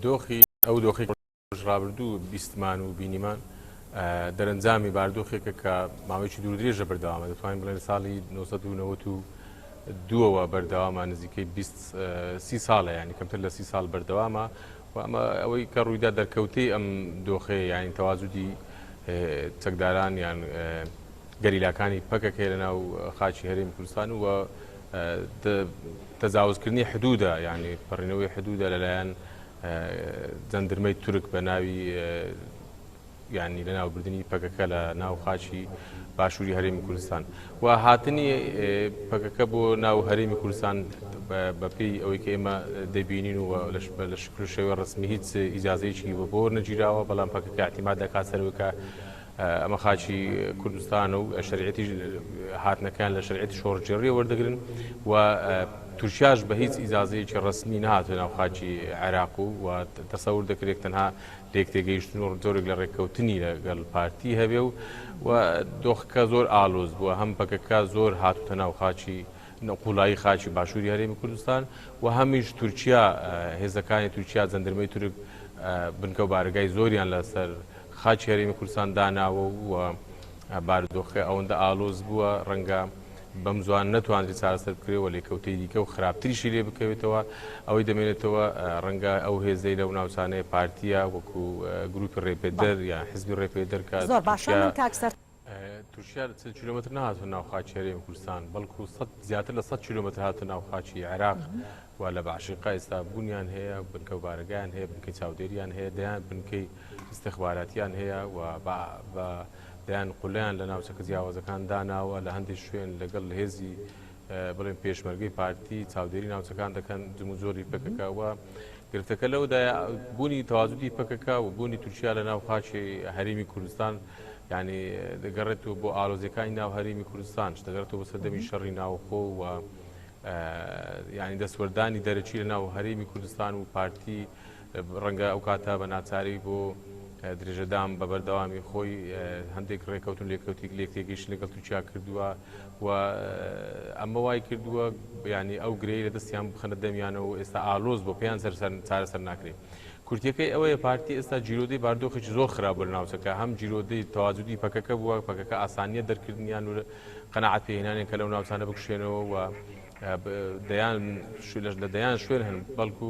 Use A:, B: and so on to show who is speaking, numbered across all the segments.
A: دۆخی ئەو دۆخی ڕابردوو بیستمان و بینیمان دەرەنجامی باردۆخێکە کە ماوەیەکی دوور درێژە بەردەوامە دەتوانین بڵێن ساڵی 1992ەوە بەردەوامە نزیکەی 30 ساڵە ینی کەمتر لە 30 ساڵ بەردەوامە و ئەمە ئەوەی کە ڕوویدا دەرکەوتەی ئەم دۆخەیە یانی تەواجودی چەکداران یان گەریلاکانی پەکەکەی لەناو خاچی هەرێمی کوردستان و تەجاوزکردنی حدودە ینی پەڕینەوەی حدودە لەلایەن جەندرمەی تورک بە ناوی ینی لەناوبردننی پەکەکە لە ناو خاچی باشووری هەرێمی کوردستان و هاتنی پەکەکە بۆ ناو هەرێمی کوردستان بەپێی ئەوەی کە ئێمە دەبینین و لە شکل و شێوە ڕسمی هیچ ئیجازەیەکی بۆ نەگیراوە بەڵام پەکەکە احتیمال دەکات سەرەوەکە ئەمە خاچی کوردستان و شریعەتی هاتنەکان لە شریعەتی شۆڕجێڕی وەردەگرن و تورکیاش بە هیچ ئیجازەیەکی ڕسمی نهاتوە ناو خاچی عێراق و تەسەور دەکرێت تەنها لێک تێگەیشتن و زۆرێک لە ڕێککەوتنی لەگەڵ پارتی هەبێ و دۆخەکە زۆر ئالۆز بووە هەم پەکەکە زۆر هاتوتە ناو خاچی قوڵایی خاچی باشووری هەرێمی کوردستان و هەمیش تورکیا هێزەکانی تورکیا جەندرمەی تورک بنکە و بارگای زۆریان لەسەر خاچی هەرێمی کوردستان داناوە و باردۆخە ئەوەندە ئالۆز بووە ڕەنگە بەم زوان نەتوانێت چارەسەر بکرێەوە لێکەوتەی دیکە و خراپتریشی لێ بکەوێتەوە ئەوەی دەمێنێتەوە ڕەنگە ئەو هێزەی لەو ناوچانەیە پارتیە وەکو گروپی ڕێپێدەر یان حزبی ڕێپێدەر کە
B: زۆر باشە کاکسەر
A: تورکیا 100 کیلومتر نهاتوە ناو خاچی هەرێمی کوردستان بەڵکو زیاتر لە 100 کیلومتر هاتە ناو خاچی عێراق و لە باشقا ئێستا بوونیان هەیە بنکە و بارگایان هەیە بنکەی چاودێریان هەیە دەیان بنکەی استخباراتیان هەیە و بە دەیان قولیان لە ناوچەکە جیاوازەکان داناوە لە هەندێک شوێن لەگەڵ هێزی بڵێن پێشمەرگەی پارتی چاودێری ناوچەکان دەکەن جم و زۆری پەکەکەوە گرفتەکە لەوەدا بوونی تەواجودی پەکەکە و بوونی تورکیا لە ناو خاچی هەرێمی کوردستان ینی دەگەڕێتەوە بۆ ئالۆزیەکانی ناو هەرێمی کوردستان دەگەڕێتەوە بە سەردەمی شەڕی ناوخۆ و ینی دەسوەردانی دەرەچی لە ناو هەرێمی کوردستان و پارتی ڕەنگە ئەو کاتە بە ناچاری بۆ درێژەدام بە بەردەوامی خۆی هەندێک ڕێکەوتن لێک تێگەیشت لەگەڵ تورکیا کردووە و ئەمە وای کردووە ینی ئەو گرەی لە دەستیان بخەنە دەمیانەوە ئێستا ئالۆز بۆ پێیان چارەسەر ناکرێت کورتیەکەی ئەوەیە پارتی ئێستا جیرۆدەی باردۆخێکی زۆر خراپ بە ناوچەکە هەم جیرۆدەی تەواجودی پەکەکە بووە پەکەکە ئاسانیە دەرکردنیان و قەناعەت پێهێنانیان کە لەو ناوچانە بکشێنەوە و دەیان شوێن هەن بەڵکو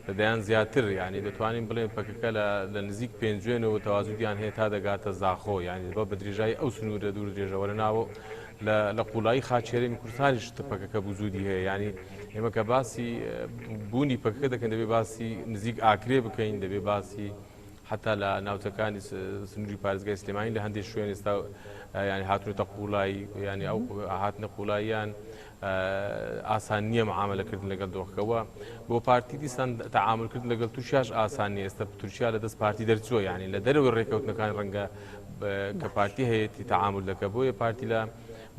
A: لە دەیان زیاتر ینی دەتوانین بڵێن پەکەکە لە نزیک پێنجێنەوە تەواجودیان هەیە تا دەگاتە زاخۆ ینی بە درێژایی ئەو سنوورە دوور درێژەوە لەناوە لە قوڵایی خاچی هەرێمی کوردستانیش پەکەکە بزودی هەیە ینی ئێمە کە باسی بوونی پەکەکە دەکەن دەبێ باسی نزیک ئاکرێ بکەین دەبێ باسی حتا لە ناوچەکانی سنووری پارێزگای سلێمانی لە هەندێک شوێن ئێستا ینی هاتوونەتە قوڵایی ینی ئەو هاتنە قوڵاییان ئاسان نییە معاملەکردن لەگەڵ دۆخەکەەوە بۆ پارتی دیسان تەعاملکردن لەگەڵ تووشیاش ئاسان نیە ئێستا تورکیا لە دەست پارتی دەرچووە ینی لە دەرەوەی ڕێکەوتنەکان ڕەنگە کە پارتی هەیەی تەعامل دەکە بۆیە پارتی لە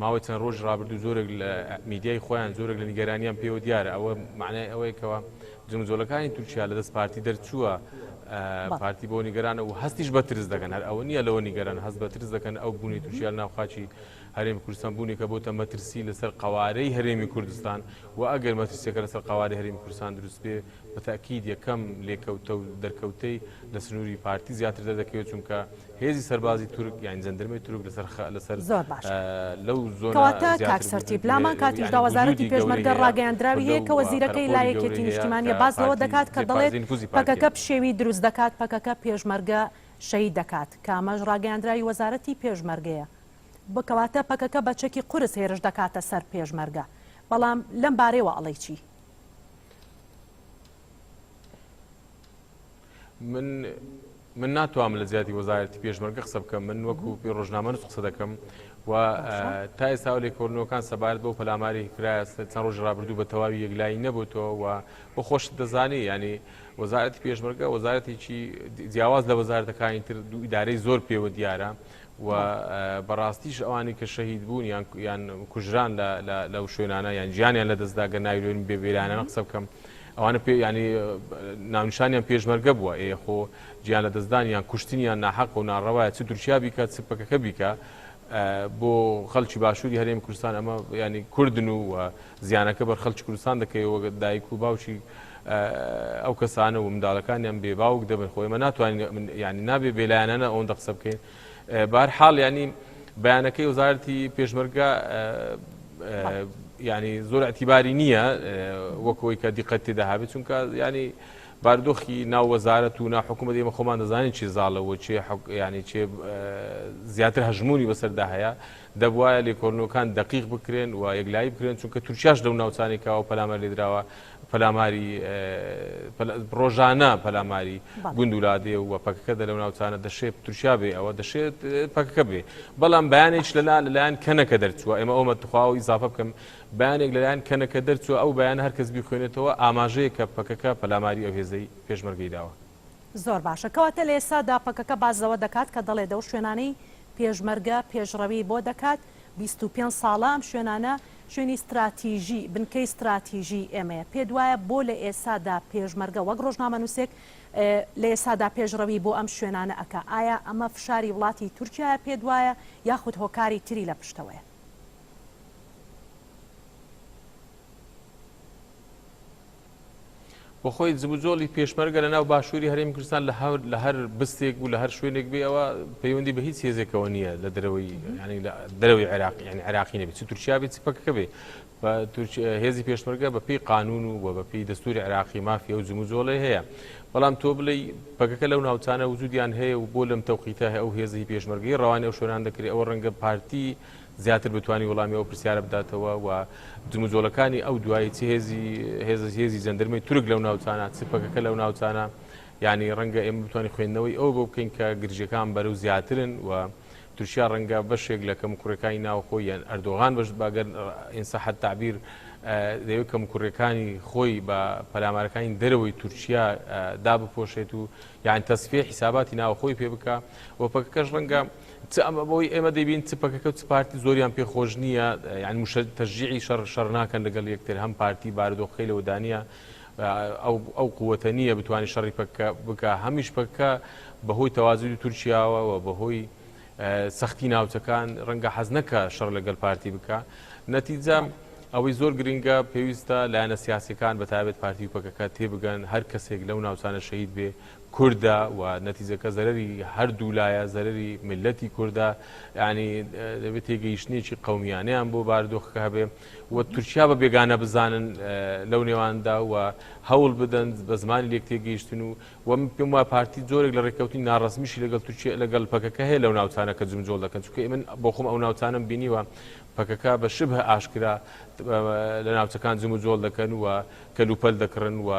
A: ماوەی چەند ڕۆژ ڕابردوو زۆرێک لە میدیای خۆیان زۆرێک لە نیگەرانیان پێوە دیارە ئەوە معنای ئەوەیەکەوە جمجۆلەکانی تورکیا لە دەست پارتی دەرچووە پارتی بۆ نیگەرانە و هەستیش بە ترس دەکەن هەر ئەوە نییە لەوە نیگەران هەست بە ترس دەکەن ئەو بوونی تورکیا لە ناو خاچی هەرێمی کوردستان بوونی کە بۆتە مەترسی لەسەر قوارەی هەرێمی کوردستان و ئەگەر مەترسیەکە لەسەر قوارەی هەرێمی کوردستان دروست بێ بەتاکید یەکەم لێکەوتە و دەرکەوتەی لە سنووری پارتی زیاتر دەکەوێت چونکە هێزی سەربازی تورک یان جەندەرمەی تورک لەسەر
B: زۆر باش
A: لەو
B: زۆنەواتە کاکسەرتی پلامان کاتیشدا وەزارەتی پێشمەرگە ڕاگەیاندراوی هەیە کە وەزیرەکەی لایەکێتی نیشتیمانیە باز لەوە دەکات کە دەڵێت پەکەکە پشێوی دروست دەکات پەکەکە پێشمەرگە شەید دەکات کامەژ ڕاگەیاندراوی وەزارەتی پێشمەرگەیە بکەواتە پەکەکە بە چەکی قورس هێرش دەکاتە سەر پێشمەرگە بەڵام لەم بارەیەوە ئەڵێ چی
A: من ناتوانم لە زیاتی وەزارەتی پێشمەرگە قسە بکەم من وەکو پێ ڕۆژنامە قسە دەکەم و تا ئێستا لێکۆڵینەوەکان سەبارەت بەو پەلاماری کرایە چەند ڕۆژ ڕابردوو بە تەواوی یەکلایی نەبووتەوە و بۆ خۆش دەزانی ینی وەزارەتی پێشمەرگە وەزارەتێکی جیاواز لە وەزارەتەکانی تر دوو ئیدارەی زۆر پێوە دیارە و بەڕاستیش ئەوانی کە شەهید بوون یان کوژران لەو شوێنانە یان گیانیان لە دەستداگە ناوێن بێوێرانە قسە بکەم ئەوانە ینی ناونیشانیان پێشمەرگە بووە خۆ گیان لە دەستدان یان کوشتنیان ناحەق و ناڕەوایە چ تورکیا بیکات چ پەکەکە بیکە بۆ خەڵکی باشووری هەرێمی کوردستان ئەمە ینی کوردن و زیانەکە بەر خەڵکی کوردستان دەکەوە دایک و باوکی ئەو کەسانە و منداڵەکانیان بێباوک دەبن خۆی ئێمە ناتوانین ینی نابێ بێلایەنە ئەوەندە قسە بکەین بەهەرحاڵ ینی بەیانەکەی وەزارەتی پێشمەرگە ینی زۆر ئەتیباری نییە وەکەوەی کە دیقەت تێدا هابێت چونکە ینی باردۆخی ناو وەزارەت و ناحکومەت ئێمە خۆمان دەزانین چی زاڵەوە ینی چێ زیاتر هەژمونی بەسەردا هەیە دەبواە لێکۆڵینەوەکان دقیق بکرێن و یەکلایی بکرێن چونکە تورکیاش لەو ناوچانی کاوە پەلامار لێدراوە پەلاماری ڕۆژانە پەلاماری گوند وڵاتێ و پەکەکە لەو ناوچانە دەشێت تورکیا بێ ئەوە دەشێت پەکەکە بێ بەڵام بەیانێک لەلایەن کەنەکە دەرچووە ئێمە ئەومە تخواوی ئیزافە بکەم بەیانێک لەلایەن کەنەکە دەرچووە ئەو بەیان هەرکەس بیخوێنێتەوە ئاماژەیە کە پەکەکە پەلاماری ئەو هێزەی پێشمەرگەی داوە
B: زۆر باشە کەواتە لە ئێستادا پەکەکە بازەوە دەکات کە دەڵێ دەو شوێنانەی پێشمەرگە پێشڕەوی بۆ دەکات 25 ساڵە ئەم شوێنانە شوێنی استراتیژی بنکەی استراتیژی ئێمەیە پێ دوایە بۆ لە ئێستادا پێشمەرگە وەک ڕۆژنامە نووسێک لە ئێستادا پێشڕەوی بۆ ئەم شوێنانە ئەکا ئایا ئەمە فشاری وڵاتی تورکیایە پێ دوایە یاخود هۆکاری تری لە پشتەوەیە
A: بۆ خۆی جبوجۆڵی پێشمەرگە لە ناو باشووری هەرێمی کوردستان لە هەر بستێک و لە هەر شوێنێک بێ ئەوە پەیوەندی بە هیچ هێزێکەوە نییە لە دەرەوەی ینی دەرەوەی عێراقی ینی عێراقی نەبێت چ تورکیا بێت چ پەکەکە بێ هێزی پێشمەرگە بە پێی قانون و بە پێی دەستوری عێراقی مافیا و جموجۆڵی هەیە بەڵام تۆ بڵێ پەکەکە لەو ناوچانە وجودیان هەیە و بۆ لەم تەوقیتە هەیە ئەو هێزی پێشمەرگەی ڕەوانێ ئەو شوێنان دەکرێت ئەوە ڕەنگە پارتی زیاتر بتوانانی وەڵامی ئەو پرسیارە بداتەوە و جموجۆڵەکانی ئەو دوایی چ هێزی جەندەرمەی تورک لەو ناوچانە چ پەکەکە لەو ناوچانە ینی ڕەنگە ئێمە بتوانانی خوێندنەوەی ئەو بۆ بکەین کە گرژەکان بەرەو زیاترن و تورکیا ڕەنگە بەشێک لە کەم کوڕەکانی ناوخۆی یان ئەردۆغان بەش باگەر ئینساحەت تعبیر دەیەوێت کەم کوڕەکانی خۆی بە پەلامارەکانی دەرەوەی تورکیا دابپۆشێت و یان تەسفێ حیساباتی ناوخۆی پێ بکە و پەکەکەش ڕەنگە بۆی ئێمە دەبین چ پەکەکە و چ پارتی زۆریان پێخۆش نییە یان تەشجیعی شەڕ ناکەن لەگەڵ یەکتر هەم پارتی بارودۆخەکەی لەوەدانە ئەو قووەتە نییە بتوانانی شەڕی بکە هەمیش پەکە بەهۆی تەوازوی تورکیاوە و بەهۆی سەختی ناوچەکان ڕەنگە حەز نەکە شەڕ لەگەڵ پارتی بکە نەتیجە ئەوەی زۆر گرنگە پێویستە لایەنە سیاسیەکان بەتابێت پارتی و پەکەکە تێبگەن هەر کەسێک لەو ناوچانە شەهید بێ کوردە و نەتیجەکە زەرری هەردوو لایە زەرری ملەتی کوردە ینی دەبێت تێگەیشتنێکی قەومیانەیان بۆ بارودۆخەکە هەبێ و تورکیا بە بێگانە بزانن لەو نێواندا و هەوڵ بدەن بە زمانی لێک تێگەیشتن و پێم وایە پارتی جۆرێک لە ڕێککەوتنی ناڕەسمیشی لەگەڵ تورکیا لەگەڵ پەکەکە هەیە لەو ناوچانە کە جمجۆڵ دەکەن چونکە من بۆ خۆم ئەو ناوچانم بینیوە پەکەکە بە شبه ئاشکرا لە ناوچەکان جمجۆڵ دەکەن و کەلوپەل دەکڕن و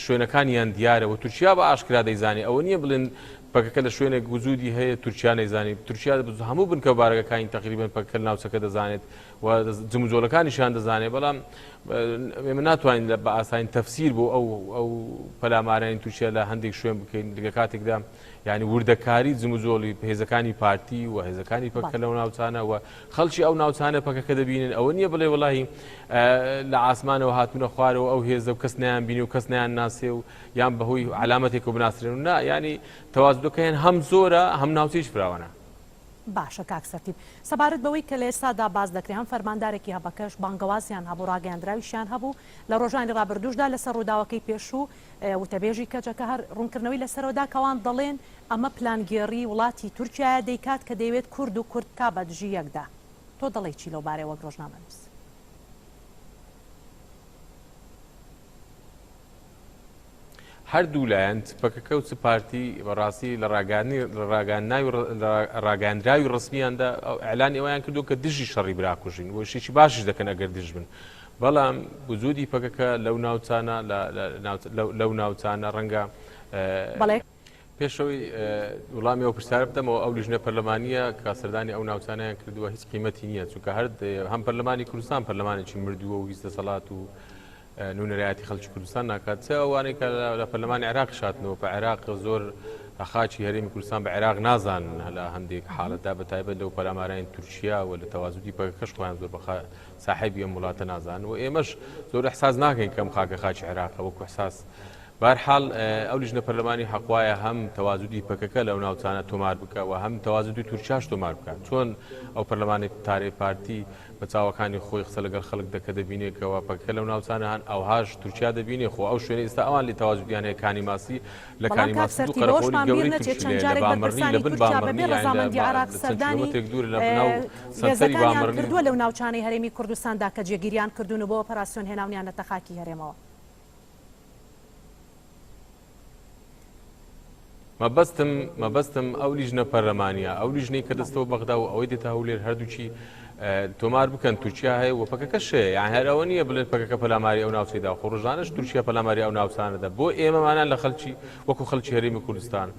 A: شوێنەکانیان دیارە و تورکیا بە ئاشکرا دەیزانێ ئەوە نییە بڵێن پەکەکە لە شوێنێک وجودی هەیە تورکیا نەیزانی تورکیا هەموو بنکە بارەکەەکانی تقریبن پەکە ناوچەکە دەزانێت و جمجۆڵەکانیشیان دەزانێت بەڵام ئێمە ناتوانین بە ئاساین تەفسیر بۆ ئەو پەلامارانی تورکیا لە هەندێک شوێن بکەین لەگە کاتێکدا ینی وردەکاری جمجۆڵی هێزەکانی پارتی و هێزەکانی پەکە لەو ناوچانە و خەڵکی ئەو ناوچانە پەکەکە دەبینن ئەوە نییە بڵێ وڵی لە ئاسمانەوە هاتوونە خوارەوە ئەو هێزە و کەس نیان بینی و کەس نیان ناسێ و یان بەهۆی علامەتێک و بناسرێن و نا ینی تەوازدەکەیان هەم زۆرە هەم ناوچەیش فراوانە
B: باشە کاکسەرتیب سەبارەت بەوەی کە لە ئێستادا باز دەکرێت هەم فەرماندارێکی هەبەکەش بانگەوازیان هەبوو ڕاگەاندراویشیان هەبوو لە ڕۆژانی ڕابردوشدا لەسەر ڕووداوەکەی پێشوو وتەبێژی کەچەکە هەر ڕوونکردنەوەی لەسەرەوەدا کەوان دەڵێن ئەمە پلانگێڕی وڵاتی تورکیایە دەیکات کە دەیەوێت کورد و کورد کا بە دژی یەکدا تۆ دەڵێ چی لەو بارەوە وەک ڕۆژنامەنووس
A: هەردوو لایەن پەکەکە و چ پارتی بەڕاستی لە ڕاگەاندراوی ڕسمیاندا ئەعلان ئێوەیان کردو کە دژی شەڕی براکوژین و شێکی باشیش دەکەن ئەگەر دژ بن بەڵام وجودی پەکەکە لەو ناوچانە ڕەنگە پێشەوەی وڵامی ئەو پرسیارە بدەمەوە ئەو لیژنە پەرلەمانیە کە سەردانی ئەو ناوچانیان کردووە هیچ قیمەتی نییە چونکە هەم پەرلەمانی کوردستان پەرلەمانێکی مردووە و هیچ دەسەڵات و نونەرایەتی خەڵکی کوردستان ناکات چ ئەوانەی کە لە پەرلەمانی عێراق شاتنەوە بە عێراق زۆر خاچی هەرێمی کوردستان بە عێراق نازانن لە هەندێک حاڵەتدا بەتایبەت لەو پەرلەمانیان تورکیا و لە تەوازوتی پەکەکەش خۆیان زۆر بە ساحیبی ئەم وڵاتە نازانن و ئێمەش زۆر ئەحساس ناکەین کەم خاکە خاچی عێراقە وەکو ئەحساس بەرحاڵ ئەو لیژنە پەرلەمانی حەقوایە هەم تەوازوتی پەکەکە لەو ناوچانە تۆمار بکە و هەم تەوازوتی تورکیاش تۆمار بکە چۆن ئەو پەرلەمانی تارێ پارتی بە چاوەکانی خۆی قسە لەگەڵ خەڵک دەکە دەبینێتەوە پەکە لەو ناوچانە هەن ئەوهاش تورکیا دەبینێ خۆ ئەو شوێنە ئێستا ئەوان لێ تەواوزودیان هەیە کانی ماسی لە کانی ماسی دوو قەرەفۆنی گەورەی تورکیا لە بامەڕنی لە بن بامەڕنی
B: ڕەزامەندی عێراق سەردانی هێزەکانیان کردووە لەو ناوچانەی هەرێمی کوردستاندا کە جێگیریان کردوون و بۆ ئۆپەراسیۆن هێناونیانەتە خاکی هەرێمەوە.
A: مەبەستم ئەو لیژنە پەرلەمانیە ئەو لیژنەی کە دەستەوە بەغدا و ئەوەی دێتە هەولێر هەردووچی تۆمار بکەن تورکیا هەیە و پەکەکە شەیە یان هەر ئەوە نییە بڵێن پەکەکە پەلاماری ئەو ناوچەیدا خۆ ڕۆژانەش تورکیا پەلاماری ئەو ناوچانەدا بۆ ئێمەمانان لە خەڵکی وەکو خەڵکی هەرێمی کوردستان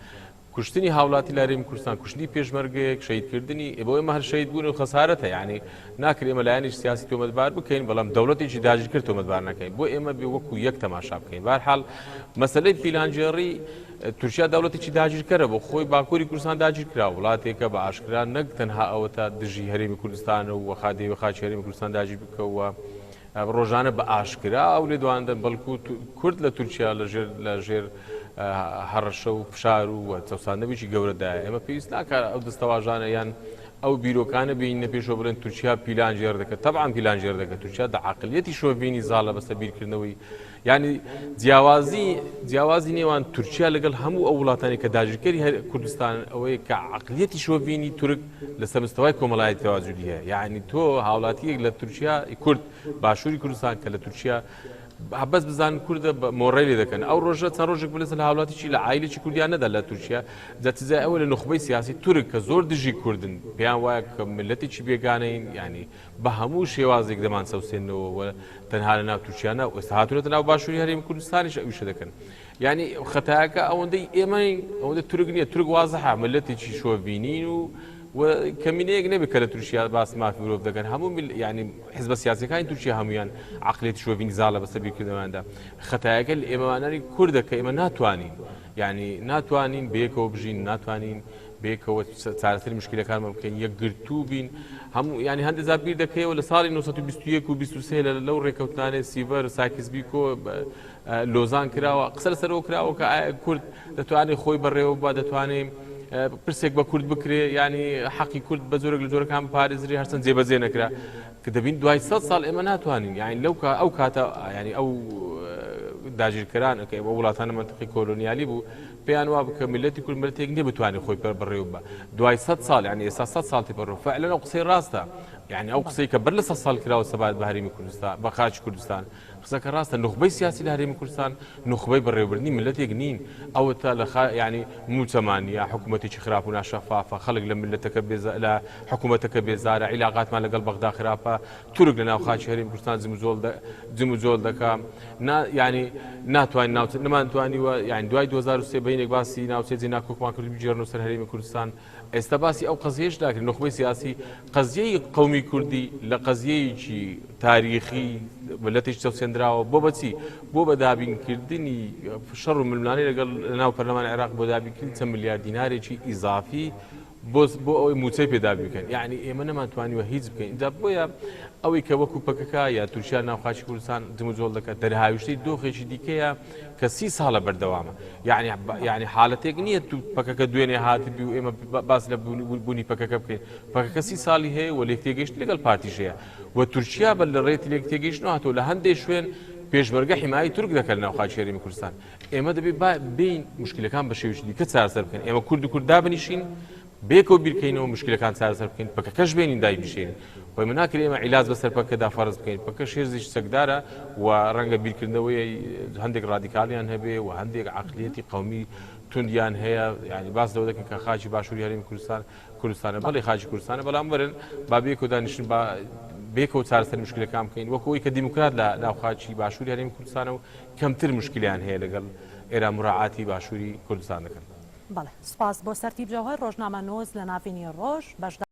A: کوشتنی هاوڵاتی لە هەرێمی کوردستان کوشتنی پێشمەرگەیەک شەیدکردنی بۆ ئێمە هەر شەید بوون و خەسارەتە یعنی ناکرێ ئێمە لایەنیش سیاسی تۆمەتبار بکەین بەڵام دەوڵەتێکی داگیرکرد تۆمەتبار نەکەین بۆ ئێمە بێ وەکو یەک تەماشا بکەین بەرحاڵ مەسەلەی پیلانجێڕی تورکیا دەوڵەتێکی داگیرکەرە بۆ خۆی باکووری کوردستان داگیرکرا وڵاتێکە بە ئاشکرا نەک تەنها ئەوە تا دژی هەرێمی کوردستانە و وەخادەوە خاچی هەرێمی کوردستان داگیر بکەوە ڕۆژانە بە ئاشکرا ئەو لێ دواندن بەڵکو کورد لە تورکیا لە ژێر هەڕەشە و فشار و چەساندەویی گەورەدایە ئێمە پێویست ناکات ئەو دەستەواژانە یان ئەو بیرۆکانە بینە پێشەوە بڵێن تورکیا پیلانجێر دەکات تەبعاً پیلانجێر دەکات تورکیا دەعاقلیەتی شۆڤینی زاڵە بەسە بیرکردنەوەی یعنی جیاوازی نێوان تورکیا لەگەڵ هەموو ئەو وڵاتانی کە داگیرکەری کوردستان ئەوەیە کە عقلیەتی شۆڤینی تورک لەسەر مستەوای کۆمەڵایەتی تەواجودی هەیە یعنی تۆ هاوڵاتیەک لە تورکیا کورد باشووری کوردستان کە لە تورکیا بەس بزان کوردە مۆڕێ لێ دەکەن ئەو ڕۆژە چەند ڕۆژێک بڵێت لە هاوڵاتیی لە عایلێکی کوردیان نەدا لە تورکیا جاتیزای ئەوە لە نخبەی سیاسی تورک کە زۆر دژی کوردن پێیان وایە کە ملەتێکی بێگانەین ینی بە هەموو شێوازێک دەمان سەوسێنەوە تەنها لە ناو تورکیانە و ئێستا هاتوونەتە ناو باشووری هەرێمی کوردستانیش ئەویشە دەکەن یعنی خەتایەکە ئەوەندەی ئەوەندە تورک نییە تورک وازەحە ملەتێکی شۆڤینین و کەمینەیەک نەبێت کە لە تورکیا باسی مافی مرۆڤ دەکەن هەموو یعنی حیزبە سیاسیەکانی تورکیا هەمویان عقلێتی شۆڤینی زاڵە بەسەر بیرکردنەوەیاندا خەتایەکە لە ئێمەوانەری کوردە کە ئێمە ناتوانین یعنی ناتوانین بەیەکەوە بژین ناتوانین بێکەوە چارەسەری مشکلەکانمان بکەین یەکگرتوو بین هەموو ینی هەندێک جار بیر دەکەیەوە لە ساڵی 1921 و 23 لەو ڕێکەوتانێ سیڤەر ساکیزبیکۆ لۆزان کراوە قسە لەسەرەوە کراوە کە کورد دەتوانێت خۆی بەڕێوە با دەتوانێت پرسێک بە کورد بکرێ ینی حەقی کورد بە زۆرێک لە جۆرەکان پارێزری هەرچەند جێبەجێ نەکرا کە دەبین دوای 100 ساڵ ئێمە ناتوانین یعنی لەو ئەو کاتە ینی ئەو داگیرکەران کە بە وڵاتانە منتیقی کۆلۆنیالی بوو پێیان وا بکە ملەتی کورد ملەتێک نییە بتوانێت خۆی بەڕێوە بە دوای 100 ساڵ ینی ئێستا 100 ساڵی بەڕۆ فعلەن ئەو قسەی ڕاستە یعنی ئەو قسەی کە بەر لە 100 ساڵ کراوە سەبات بە هەرێمی کوردستان بە خاچی کوردستان قسەکە ڕاستە نخبەی سیاسی لە هەرێمی کوردستان نخبەی بەڕێوەبردنی ملەتێک نین ئەوە تا لە ینی موچەمانە حکوومەتێکی خراپ و ناشەفافە خەڵک لە ملەتەکە لە حکوومەتەکە بێزارە عیلاقاتمان لەگەڵ بەغدا خراپە تورک لە ناو خاچی هەرێمی کوردستان جم و جۆڵ دەکا ینی ناتوانین نەمانتوانیوە یعنی دوای 2023 بەینێک باسی ناوچەی ناکۆکمان کردی بجێڕنەوە سەر هەرێمی کوردستان ئێستا باسی ئەو قەزیەش داکرد نخبەی سیاسی قەزیەی قەومی کوردی لە قەزیەیەکی تاریخی ملەتێکی چەوسێنراوە بۆ بەچی بۆ بە دابینکردنی شەڕ و ململانەی لەگەڵ لەناو پەرلەمانی عێراق بۆ دابینکردنی چەند میلیارد دینارێکی ئیزافی بۆ ئەوەی موچەی پێدابی بکەن یعنی ئێمە نەمانتوانیوە هیچ بکەین دا بۆیە ئەوەی کە وەکو پەکەکە یا تورکیا ناوخاچی کوردستان جموجۆڵ دەکات دەرهاویشتەی دۆخێکی دیکەیە کە 30 ساڵە بەردەوامە یعنی حاڵەتێک نییە تو پەکەکە دوێنێ هاتبی و ئێمە باس لە بوونی پەکەکە بکەین پەکەکە 30 ساڵی هەیە و لێک تێگەیشت لەگەڵ پارتیش هەیە و تورکیا بە لە ڕێتی لێک تێگەیشتنەوە هاتەوە لە هەندێک شوێن پێشمەرگە حیمایی تورک دەکەن لە ناوخاچی هەرێمی کوردستان ئێمە دەبێت بین مشکلەکان بە شێوەیەکی دیکە چارەسەر بکەین ئێمە کورد و کورد دابنیشین بێکەوە بیرکەینەوە مشکلەکان چارەسەر بکەین پەکەکەش بێنین دای بشێنین خۆی من ناکرێ ئێمە عیلاج بەسەر پەکەدا فەرز بکەین پەکە شێرزیش سەگدارە و ڕەنگە بیرکردنەوەی هەندێک ڕادیکالیان هەبێ و هەندێک عەقلیەتی قەومی توندیان هەیە ینی باس لەوە دەکەن کە خاچی باشووری هەرێمی کوردستانە بەڵێ خاچی کوردستانە بەڵام وەرن با بێکەوە دانیشتن بێکەوە چارەسەر مشکلەکان بکەین وەکەوەی کە دیموکرات لە ناوخاچی باشووری هەرێمی کوردستانە و کەمتر مشکلیان هەیە لەگەڵ ئێرە مراعاتی باشووری کوردستان دەکەن.
B: بەڵێ سپاس بۆ سەرتیب جەوهەر ڕۆژنامە نۆز لە ناوینی ڕۆژ بەشدا